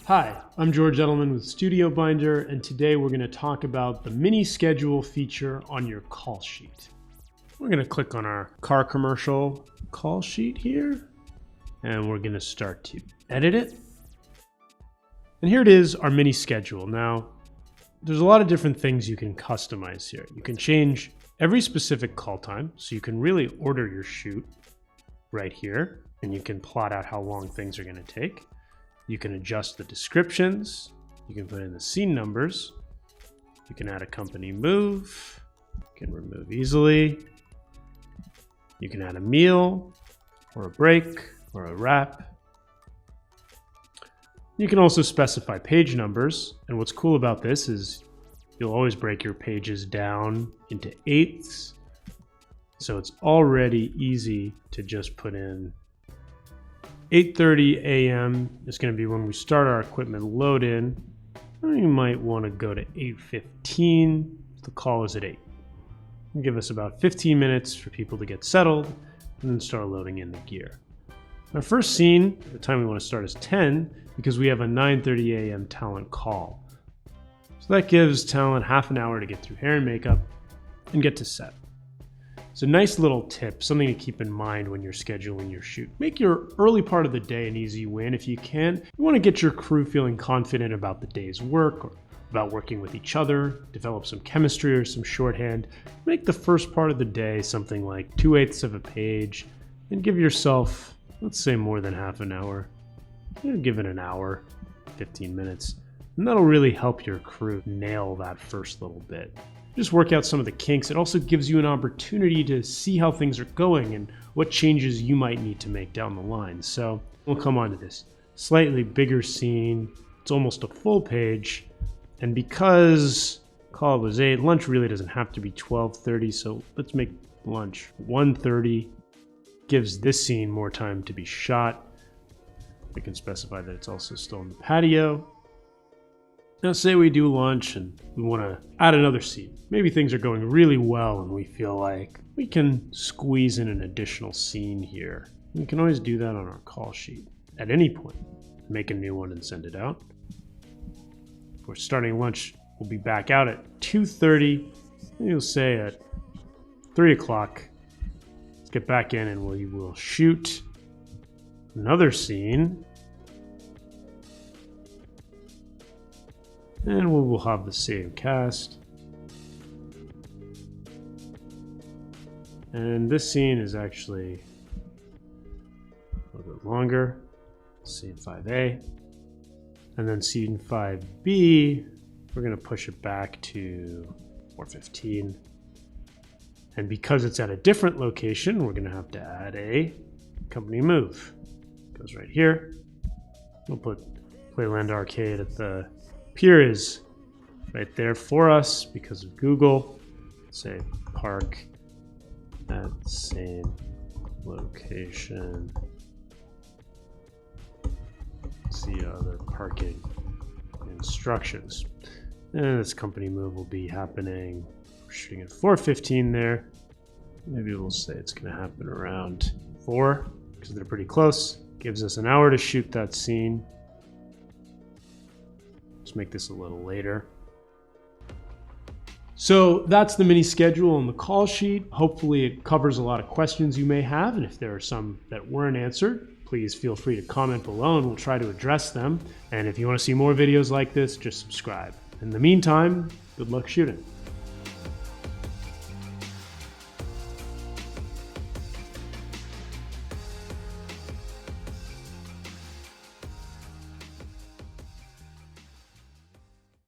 Hi, I'm George Edelman with StudioBinder, and today we're going to talk about the mini schedule feature on your call sheet. We're going to click on our car commercial call sheet here, and we're going to start to edit it. And here it is, our mini schedule. Now, there's a lot of different things you can customize here. You can change every specific call time, so you can really order your shoot right here, and you can plot out how long things are going to take. You can adjust the descriptions. You can put in the scene numbers. You can add a company move. You can remove easily. You can add a meal or a break or a wrap. You can also specify page numbers. And what's cool about this is you'll always break your pages down into eighths. So it's already easy to just put in 8:30 a.m. is going to be when we start our equipment load in. You might want to go to 8:15. The call is at 8. Give us about 15 minutes for people to get settled and then start loading in the gear. Our first scene, the time we want to start is 10 because we have a 9:30 a.m. talent call. So that gives talent half an hour to get through hair and makeup and get to set. It's a nice little tip, something to keep in mind when you're scheduling your shoot. Make your early part of the day an easy win if you can. You want to get your crew feeling confident about the day's work or about working with each other, develop some chemistry or some shorthand. Make the first part of the day something like 2/8 of a page and give yourself, let's say, more than half an hour. Give it an hour, 15 minutes, and that'll really help your crew nail that first little bit. Just work out some of the kinks. It also gives you an opportunity to see how things are going and what changes you might need to make down the line. So we'll come on to this slightly bigger scene. It's almost a full page. And because call was 8, lunch really doesn't have to be 12:30. So let's make lunch 1:30. Gives this scene more time to be shot. We can specify that it's also still in the patio. Now say we do lunch and we want to add another scene. Maybe things are going really well and we feel like we can squeeze in an additional scene here. We can always do that on our call sheet at any point. Make a new one and send it out. If we're starting lunch, we'll be back out at 2:30. You'll say at 3 o'clock. Let's get back in and we will shoot another scene. And we will have the same cast. And this scene is actually a little bit longer. Scene 5A. And then scene 5B, we're going to push it back to 4:15. And because it's at a different location, we're going to have to add a company move. Goes right here. We'll put Playland Arcade at the pier is right there for us because of Google. Say park at same location. See other parking instructions. And this company move will be happening. We're shooting at 4:15 there. Maybe we'll say it's going to happen around 4 because they're pretty close. Gives us an hour to shoot that scene. Let's make this a little later. So that's the mini schedule on the call sheet. Hopefully it covers a lot of questions you may have, and if there are some that weren't answered, please feel free to comment below and we'll try to address them. And if you want to see more videos like this, just subscribe. In the meantime, good luck shooting.